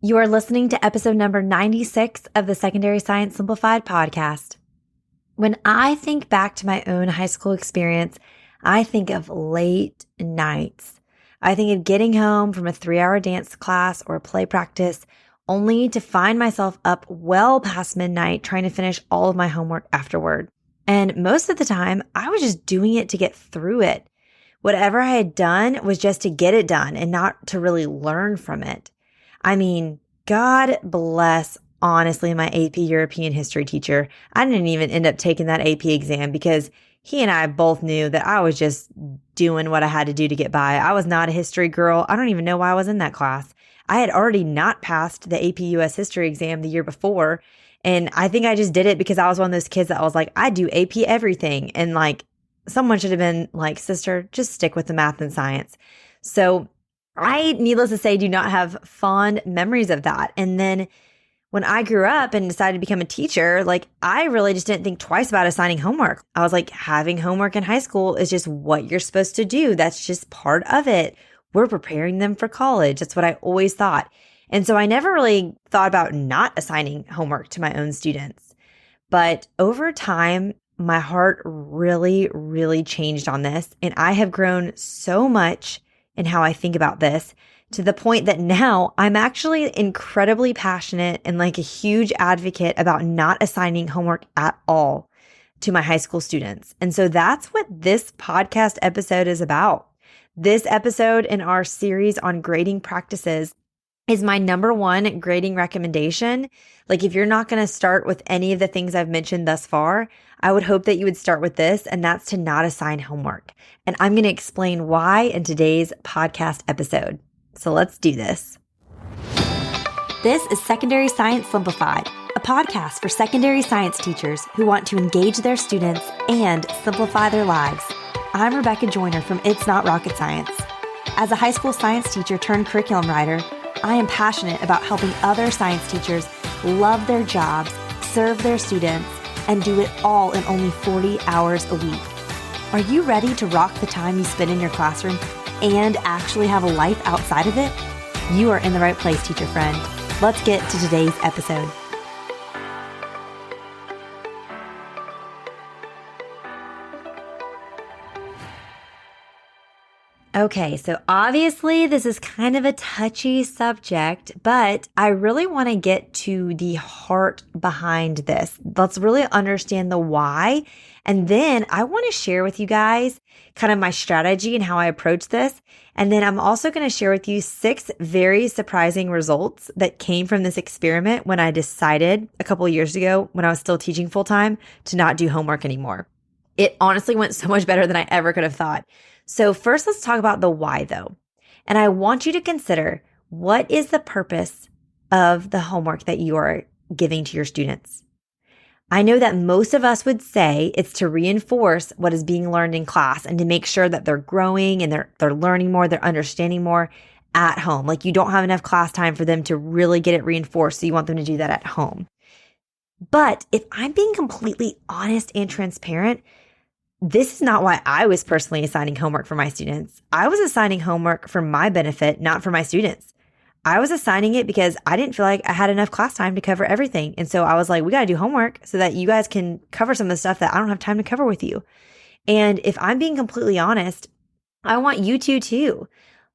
You are listening to episode number 96 of the Secondary Science Simplified podcast. When I think back to my own high school experience, I think of late nights. I think of getting home from a 3-hour dance class or play practice only to find myself up well past midnight trying to finish all of my homework afterward. And most of the time, I was just doing it to get through it. Whatever I had done was just to get it done and not to really learn from it. I mean, God bless, honestly, my AP European history teacher. I didn't even end up taking that AP exam because he and I both knew that I was just doing what I had to do to get by. I was not a history girl. I don't even know why I was in that class. I had already not passed the AP US history exam the year before. And I think I just did it because I was one of those kids that I was like, I do AP everything. And like, someone should have been like, sister, just stick with the math and science. So I, needless to say, do not have fond memories of that. And then when I grew up and decided to become a teacher, like I really just didn't think twice about assigning homework. I was like, having homework in high school is just what you're supposed to do. That's just part of it. We're preparing them for college. That's what I always thought. And so I never really thought about not assigning homework to my own students. But over time, my heart really, really changed on this. And I have grown so much in how I think about this to the point that now I'm actually incredibly passionate and like a huge advocate about not assigning homework at all to my high school students. And so that's what this podcast episode is about. This episode in our series on grading practices is my number one grading recommendation. Like if you're not going to start with any of the things I've mentioned thus far, I would hope that you would start with this, and that's to not assign homework. And I'm going to explain why in today's podcast episode. So let's do this. This is Secondary Science Simplified, a podcast for secondary science teachers who want to engage their students and simplify their lives. I'm Rebecca Joyner from It's Not Rocket Science. As a high school science teacher turned curriculum writer, I am passionate about helping other science teachers love their jobs, serve their students, and do it all in only 40 hours a week. Are you ready to rock the time you spend in your classroom and actually have a life outside of it? You are in the right place, teacher friend. Let's get to today's episode. Okay, so obviously this is kind of a touchy subject, but I really want to get to the heart behind this. Let's really understand the why. And then I want to share with you guys kind of my strategy and how I approach this. And then I'm also going to share with you 6 very surprising results that came from this experiment when I decided a couple of years ago when I was still teaching full time to not do homework anymore. It honestly went so much better than I ever could have thought. So first, let's talk about the why though. And I want you to consider, what is the purpose of the homework that you are giving to your students? I know that most of us would say it's to reinforce what is being learned in class and to make sure that they're growing and they're learning more, they're understanding more at home. Like you don't have enough class time for them to really get it reinforced, so you want them to do that at home. But if I'm being completely honest and transparent, this is not why I was personally assigning homework for my students. I was assigning homework for my benefit, not for my students. I was assigning it because I didn't feel like I had enough class time to cover everything. And so I was like, we got to do homework so that you guys can cover some of the stuff that I don't have time to cover with you. And if I'm being completely honest, I want you to too.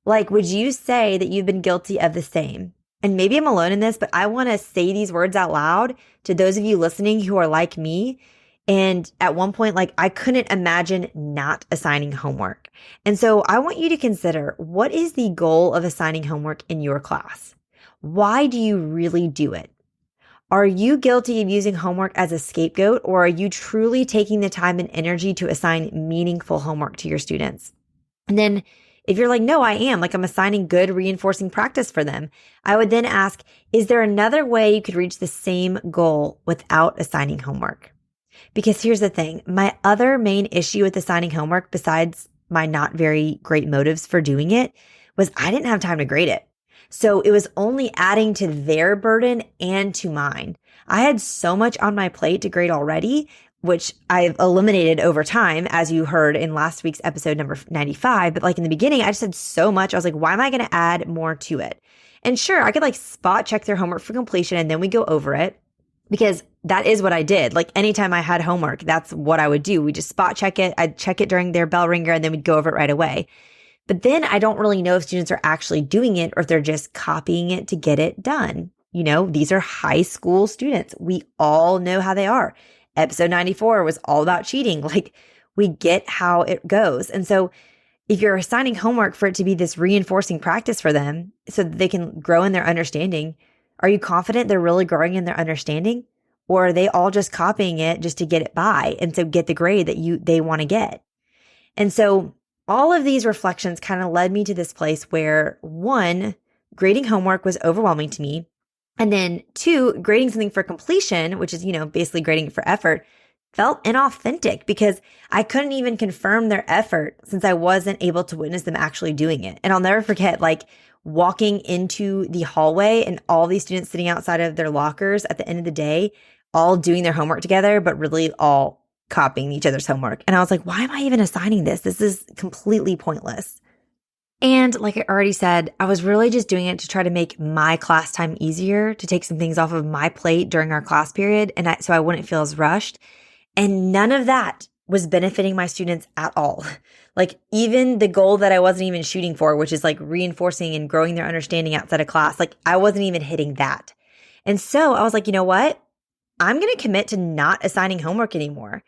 Like, would you say that you've been guilty of the same? And maybe I'm alone in this, but I want to say these words out loud to those of you listening who are like me. And at one point, like I couldn't imagine not assigning homework. And so I want you to consider, what is the goal of assigning homework in your class? Why do you really do it? Are you guilty of using homework as a scapegoat, or are you truly taking the time and energy to assign meaningful homework to your students? And then if you're like, no, I am, like I'm assigning good reinforcing practice for them, I would then ask, is there another way you could reach the same goal without assigning homework? Because here's the thing, my other main issue with assigning homework, besides my not very great motives for doing it, was I didn't have time to grade it. So it was only adding to their burden and to mine. I had so much on my plate to grade already, which I've eliminated over time, as you heard in last week's episode number 95. But like in the beginning, I just had so much. I was like, why am I going to add more to it? And sure, I could like spot check their homework for completion and then we go over it, because that is what I did. Like anytime I had homework, that's what I would do. We just spot check it. I'd check it during their bell ringer and then we'd go over it right away. But then I don't really know if students are actually doing it or if they're just copying it to get it done. You know, these are high school students. We all know how they are. Episode 94 was all about cheating. Like we get how it goes. And so if you're assigning homework for it to be this reinforcing practice for them so that they can grow in their understanding, are you confident they're really growing in their understanding? Or are they all just copying it just to get it by and so get the grade that they want to get? And so all of these reflections kind of led me to this place where 1, grading homework was overwhelming to me. And then 2, grading something for completion, which is, basically grading it for effort, felt inauthentic because I couldn't even confirm their effort since I wasn't able to witness them actually doing it. And I'll never forget like walking into the hallway and all these students sitting outside of their lockers at the end of the day, all doing their homework together, but really all copying each other's homework. And I was like, why am I even assigning this? This is completely pointless. And like I already said, I was really just doing it to try to make my class time easier, to take some things off of my plate during our class period, and so I wouldn't feel as rushed. And none of that was benefiting my students at all. Like even the goal that I wasn't even shooting for, which is like reinforcing and growing their understanding outside of class, like I wasn't even hitting that. And so I was like, you know what? I'm going to commit to not assigning homework anymore.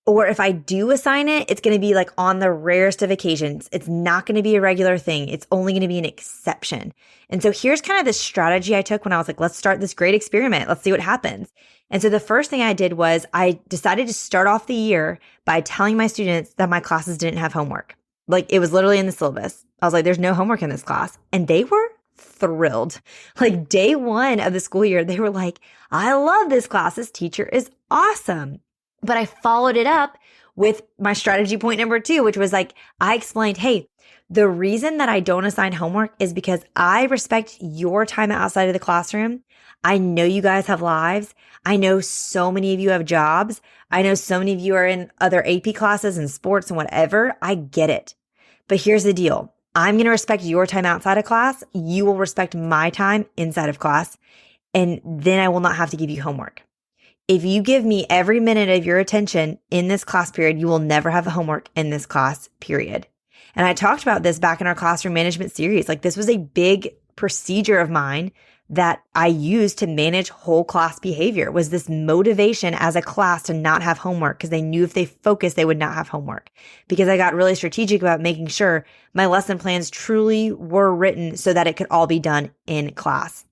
Or if I do assign it, it's going to be like on the rarest of occasions. It's not going to be a regular thing. It's only going to be an exception. And so here's kind of the strategy I took when I was like, let's start this great experiment. Let's see what happens. And so the first thing I did was I decided to start off the year by telling my students that my classes didn't have homework. Like it was literally in the syllabus. I was like, there's no homework in this class. And they were thrilled. Like day 1 of the school year, they were like, I love this class. This teacher is awesome. But I followed it up with my strategy point number 2, which was like, I explained, hey, the reason that I don't assign homework is because I respect your time outside of the classroom. I know you guys have lives. I know so many of you have jobs. I know so many of you are in other AP classes and sports and whatever. I get it. But here's the deal. I'm going to respect your time outside of class. You will respect my time inside of class. And then I will not have to give you homework. If you give me every minute of your attention in this class period, you will never have homework in this class period. And I talked about this back in our classroom management series. Like this was a big procedure of mine that I used to manage whole class behavior, was this motivation as a class to not have homework because they knew if they focused, they would not have homework. Because I got really strategic about making sure my lesson plans truly were written so that it could all be done in class.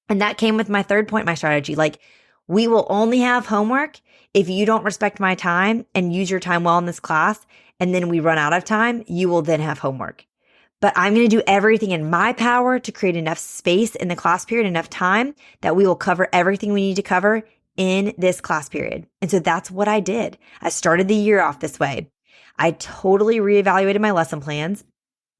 And that came with my third point, my strategy. Like we will only have homework if you don't respect my time and use your time well in this class. And then we run out of time, you will then have homework. But I'm going to do everything in my power to create enough space in the class period, enough time that we will cover everything we need to cover in this class period. And so that's what I did. I started the year off this way. I totally reevaluated my lesson plans.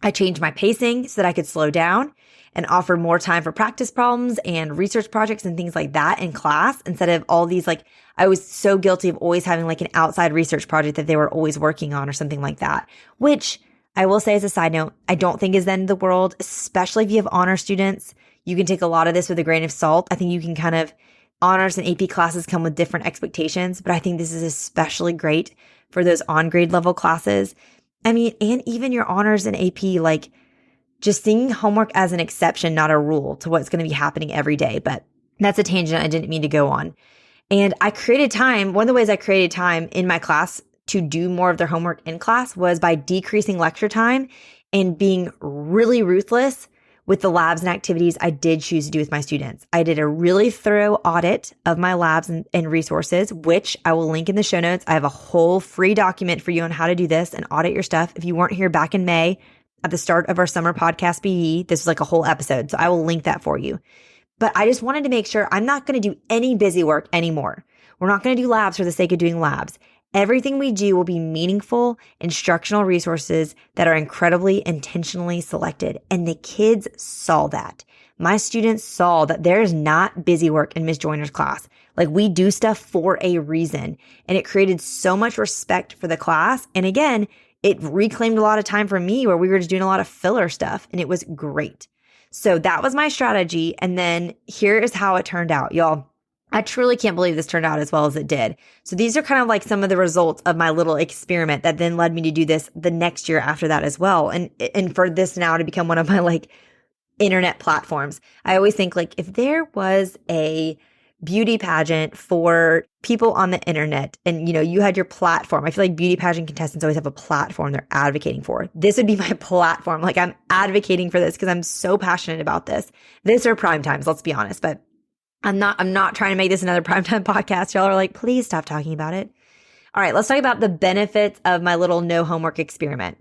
I changed my pacing so that I could slow down and offer more time for practice problems and research projects and things like that in class instead of all these, like, I was so guilty of always having like an outside research project that they were always working on or something like that, which I will say as a side note, I don't think is the end of the world, especially if you have honor students. You can take a lot of this with a grain of salt. I think you can kind of, honors and AP classes come with different expectations, but I think this is especially great for those on grade level classes. I mean, and even your honors and AP, like just seeing homework as an exception, not a rule to what's going to be happening every day. But that's a tangent I didn't mean to go on. And I created time. One of the ways I created time in my class to do more of their homework in class was by decreasing lecture time and being really ruthless with the labs and activities I did choose to do with my students. I did a really thorough audit of my labs and resources, which I will link in the show notes. I have a whole free document for you on how to do this and audit your stuff. If you weren't here back in May at the start of our summer podcast BE, this was like a whole episode. So I will link that for you. But I just wanted to make sure I'm not going to do any busy work anymore. We're not going to do labs for the sake of doing labs. Everything we do will be meaningful instructional resources that are incredibly intentionally selected. And the kids saw that. My students saw that there is not busy work in Ms. Joyner's class. Like we do stuff for a reason. And it created so much respect for the class. And again, it reclaimed a lot of time for me where we were just doing a lot of filler stuff and it was great. So that was my strategy. And then here is how it turned out, y'all. I truly can't believe this turned out as well as it did. So these are kind of like some of the results of my little experiment that then led me to do this the next year after that as well. And for this now to become one of my like internet platforms. I always think like if there was a beauty pageant for people on the internet and, you had your platform, I feel like beauty pageant contestants always have a platform they're advocating for. This would be my platform. Like I'm advocating for this because I'm so passionate about this. This or prime times, let's be honest, but I'm not trying to make this another primetime podcast. Y'all are like, please stop talking about it. All right, let's talk about the benefits of my little no homework experiment.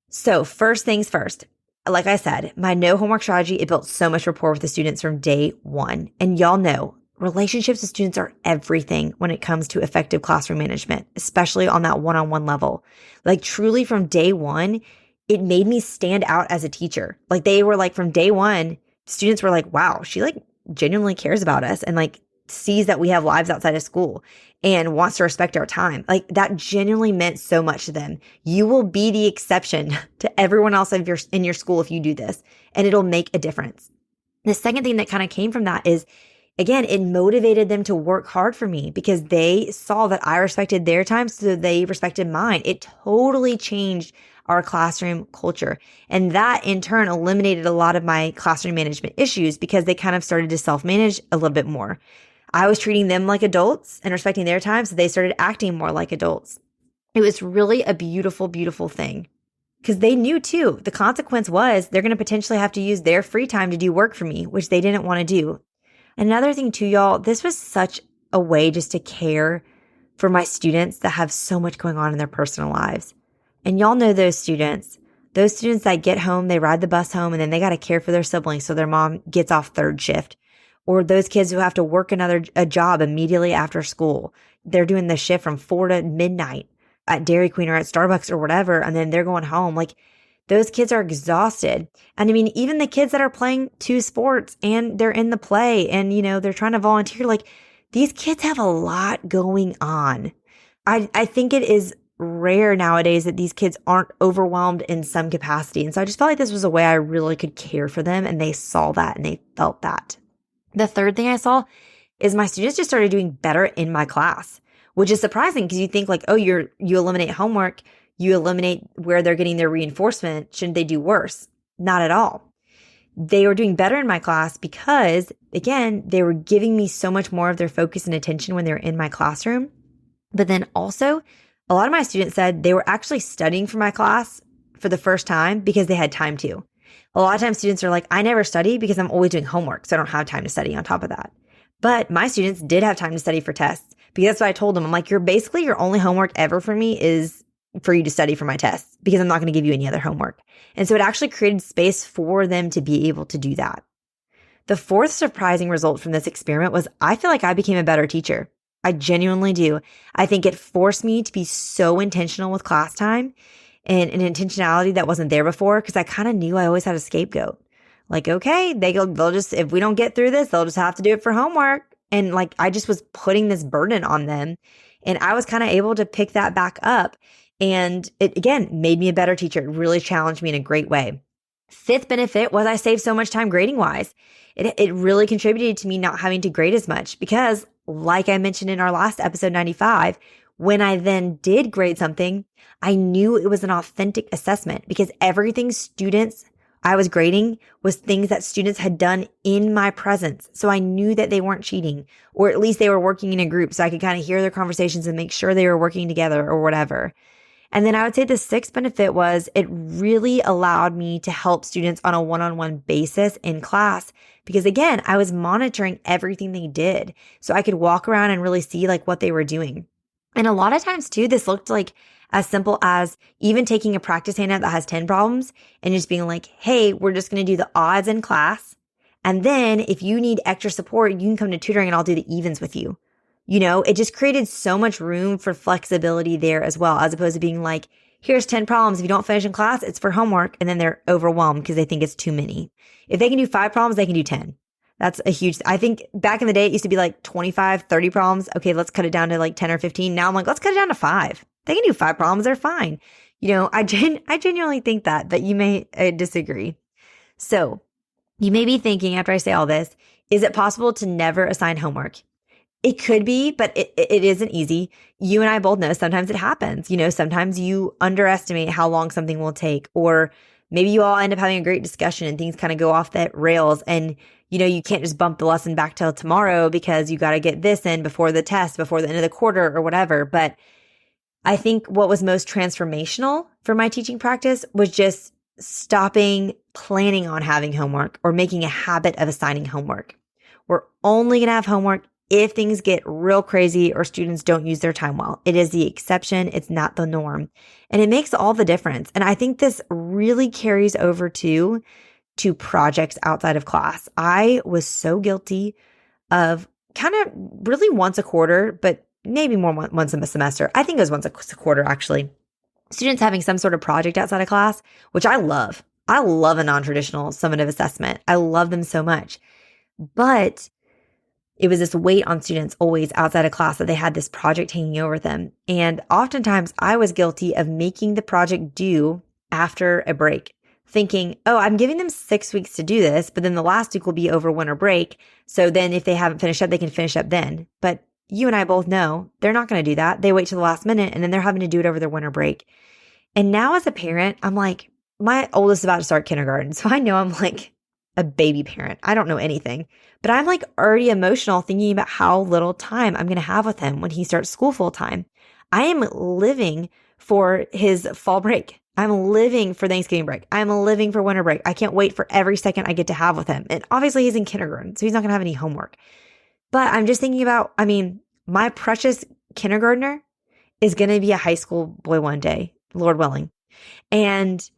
So first things first, like I said, my no homework strategy, it built so much rapport with the students from day one. And y'all know relationships with students are everything when it comes to effective classroom management, especially on that one-on-one level. Like truly from day one, it made me stand out as a teacher. Like they were like from day one, students were like, wow, she like genuinely cares about us and like sees that we have lives outside of school and wants to respect our time. Like that genuinely meant so much to them. You will be the exception to everyone else in your school if you do this, and it'll make a difference. The second thing that kind of came from that is, again, it motivated them to work hard for me because they saw that I respected their time, so they respected mine. It totally changed our classroom culture. And that in turn eliminated a lot of my classroom management issues because they kind of started to self-manage a little bit more. I was treating them like adults and respecting their time, so they started acting more like adults. It was really a beautiful, beautiful thing because they knew too, the consequence was they're going to potentially have to use their free time to do work for me, which they didn't want to do. Another thing too, y'all, this was such a way just to care for my students that have so much going on in their personal lives. And y'all know those students that get home, they ride the bus home, and then they got to care for their siblings so their mom gets off third shift. Or those kids who have to work a job immediately after school. They're doing the shift from 4 to midnight at Dairy Queen or at Starbucks or whatever, and then they're going home. Like those kids are exhausted. And I mean, even the kids that are playing 2 sports and they're in the play and, they're trying to volunteer, like these kids have a lot going on. I think it is rare nowadays that these kids aren't overwhelmed in some capacity. And so I just felt like this was a way I really could care for them, and they saw that and they felt that. The third thing I saw is my students just started doing better in my class, which is surprising because you think like, oh, you eliminate homework, you eliminate where they're getting their reinforcement. Shouldn't they do worse? Not at all. They were doing better in my class because, again, they were giving me so much more of their focus and attention when they were in my classroom. But then also, a lot of my students said they were actually studying for my class for the first time because they had time to. A lot of times students are like, I never study because I'm always doing homework, so I don't have time to study on top of that. But my students did have time to study for tests because that's what I told them. I'm like, your only homework ever for me is for you to study for my tests because I'm not going to give you any other homework. And so it actually created space for them to be able to do that. The fourth surprising result from this experiment was I feel like I became a better teacher. I genuinely do. I think it forced me to be so intentional with class time and an intentionality that wasn't there before because I kind of knew I always had a scapegoat. Like, okay, they'll just, if we don't get through this, they'll just have to do it for homework. And like, I just was putting this burden on them, and I was kind of able to pick that back up. And it, again, made me a better teacher. It really challenged me in a great way. Fifth benefit was I saved so much time grading wise. It really contributed to me not having to grade as much because, like I mentioned in our last episode 95, when I then did grade something, I knew it was an authentic assessment because everything students I was grading was things that students had done in my presence. So I knew that they weren't cheating, or at least they were working in a group so I could kind of hear their conversations and make sure they were working together or whatever. And then I would say the sixth benefit was it really allowed me to help students on a one-on-one basis in class because, again, I was monitoring everything they did. So I could walk around and really see like what they were doing. And a lot of times too, this looked like as simple as even taking a practice handout that has 10 problems and just being like, hey, we're just going to do the odds in class. And then if you need extra support, you can come to tutoring and I'll do the evens with you. It just created so much room for flexibility there as well, as opposed to being like, here's 10 problems. If you don't finish in class, it's for homework. And then they're overwhelmed because they think it's too many. If they can do 5 problems, they can do 10. That's a huge, I think back in the day, it used to be like 25, 30 problems. Okay, let's cut it down to like 10 or 15. Now I'm like, let's cut it down to 5. They can do 5 problems. They're fine. I genuinely think that, but you may disagree. So You may be thinking after I say all this, is it possible to never assign homework? It could be, but it isn't easy. You and I both know sometimes it happens. Sometimes you underestimate how long something will take, or maybe you all end up having a great discussion and things kind of go off the rails, and you can't just bump the lesson back till tomorrow because you got to get this in before the test, before the end of the quarter or whatever. But I think what was most transformational for my teaching practice was just stopping planning on having homework or making a habit of assigning homework. We're only going to have homework if things get real crazy or students don't use their time well. It is the exception. It's not the norm. And it makes all the difference. And I think this really carries over to projects outside of class. I was so guilty of kind of really once a quarter, but maybe more once a semester. I think it was once a quarter, actually. Students having some sort of project outside of class, which I love. I love a non-traditional summative assessment. I love them so much. But it was this weight on students always outside of class that they had this project hanging over them. And oftentimes I was guilty of making the project due after a break, thinking, oh, I'm giving them 6 weeks to do this, but then the last week will be over winter break. So then if they haven't finished up, they can finish up then. But you and I both know they're not going to do that. They wait till the last minute and then they're having to do it over their winter break. And now as a parent, I'm like, my oldest is about to start kindergarten. So I know I'm like a baby parent. I don't know anything, but I'm like already emotional thinking about how little time I'm going to have with him when he starts school full time. I am living for his fall break. I'm living for Thanksgiving break. I'm living for winter break. I can't wait for every second I get to have with him. And obviously he's in kindergarten, so he's not going to have any homework. But I'm just thinking about, my precious kindergartner is going to be a high school boy one day, Lord willing. And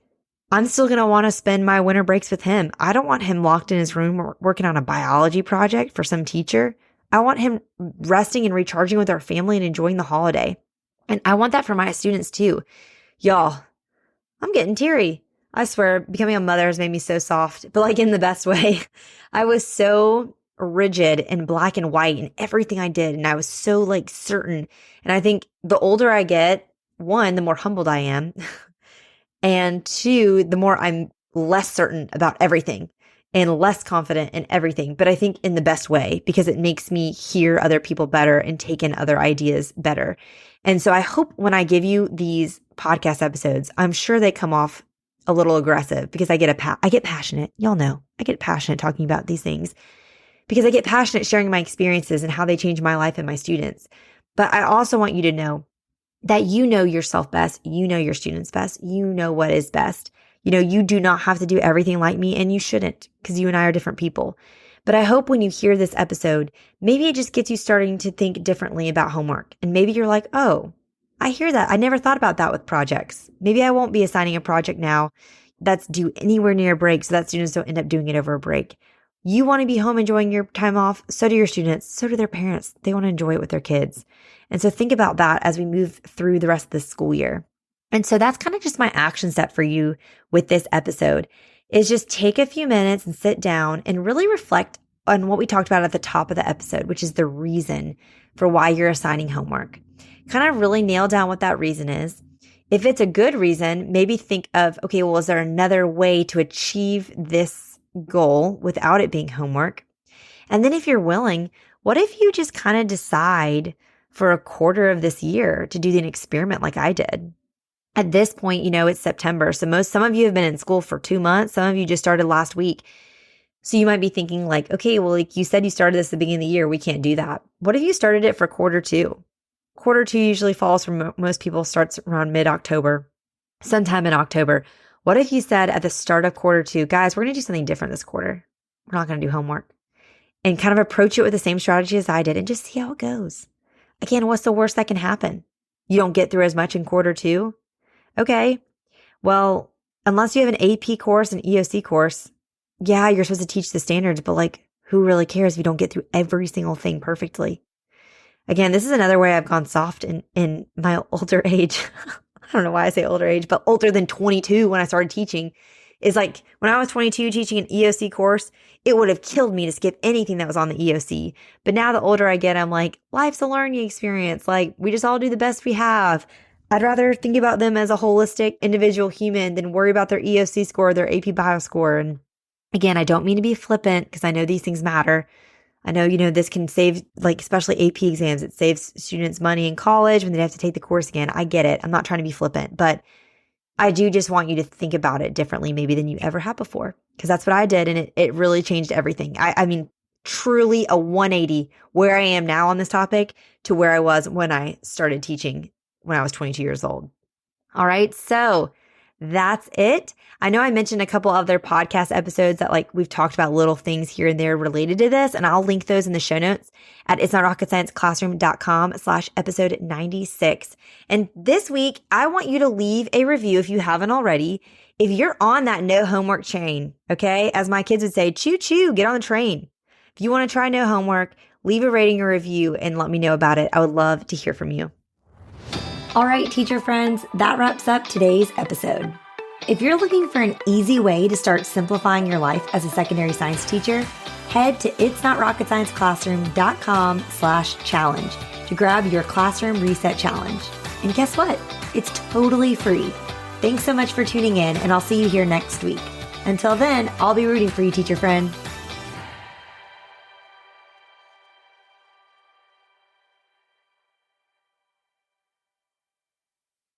I'm still going to want to spend my winter breaks with him. I don't want him locked in his room working on a biology project for some teacher. I want him resting and recharging with our family and enjoying the holiday. And I want that for my students too. Y'all, I'm getting teary. I swear, becoming a mother has made me so soft, but like in the best way. I was so rigid and black and white in everything I did. And I was so like certain. And I think the older I get, one, the more humbled I am. And two, the more I'm less certain about everything and less confident in everything. But I think in the best way, because it makes me hear other people better and take in other ideas better. And so I hope when I give you these podcast episodes, I'm sure they come off a little aggressive because I get passionate. Y'all know I get passionate talking about these things because I get passionate sharing my experiences and how they change my life and my students. But I also want you to know that you know yourself best. You know your students best. You know what is best. You do not have to do everything like me, and you shouldn't, because you and I are different people. But I hope when you hear this episode, maybe it just gets you starting to think differently about homework. And maybe you're like, oh, I hear that. I never thought about that with projects. Maybe I won't be assigning a project now that's due anywhere near a break so that students don't end up doing it over a break. You want to be home enjoying your time off. So do your students. So do their parents. They want to enjoy it with their kids. And so think about that as we move through the rest of the school year. And so that's kind of just my action step for you with this episode is just take a few minutes and sit down and really reflect on what we talked about at the top of the episode, which is the reason for why you're assigning homework. Kind of really nail down what that reason is. If it's a good reason, maybe think of, okay, well, is there another way to achieve this goal without it being homework? And then if you're willing, what if you just kind of decide for a quarter of this year to do an experiment like I did? At this point, it's September. So some of you have been in school for 2 months. Some of you just started last week. So you might be thinking like, okay, well, like you said, you started this at the beginning of the year. We can't do that. What if you started it for quarter two? Quarter two usually falls for most people, starts around mid-October, sometime in October. What if you said at the start of quarter two, guys, we're going to do something different this quarter. We're not going to do homework. And kind of approach it with the same strategy as I did and just see how it goes. Again, what's the worst that can happen? You don't get through as much in quarter two? Okay, well, unless you have an AP course, an EOC course, yeah, you're supposed to teach the standards, but like, who really cares if you don't get through every single thing perfectly? Again, this is another way I've gone soft in my older age. I don't know why I say older age, but older than 22 when I started teaching is like when I was 22 teaching an EOC course, it would have killed me to skip anything that was on the EOC. But now the older I get, I'm like, life's a learning experience. Like we just all do the best we have. I'd rather think about them as a holistic individual human than worry about their EOC score, their AP bio score. And Again, I don't mean to be flippant because I know these things matter. I know, this can save, like, especially AP exams. It saves students money in college when they have to take the course again. I get it. I'm not trying to be flippant, but I do just want you to think about it differently maybe than you ever have before, because that's what I did. And it really changed everything. I mean, truly a 180 where I am now on this topic to where I was when I started teaching when I was 22 years old. All right. So that's it. I know I mentioned a couple other podcast episodes that we've talked about little things here and there related to this, and I'll link those in the show notes at itsnotrocketscienceclassroom.com/episode 96. And this week, I want you to leave a review if you haven't already. If you're on that no homework train, okay, as my kids would say, choo choo, get on the train. If you want to try no homework, leave a rating or review and let me know about it. I would love to hear from you. All right, teacher friends, that wraps up today's episode. If you're looking for an easy way to start simplifying your life as a secondary science teacher, head to itsnotrocketscienceclassroom.com/challenge to grab your classroom reset challenge. And guess what? It's totally free. Thanks so much for tuning in, and I'll see you here next week. Until then, I'll be rooting for you, teacher friend.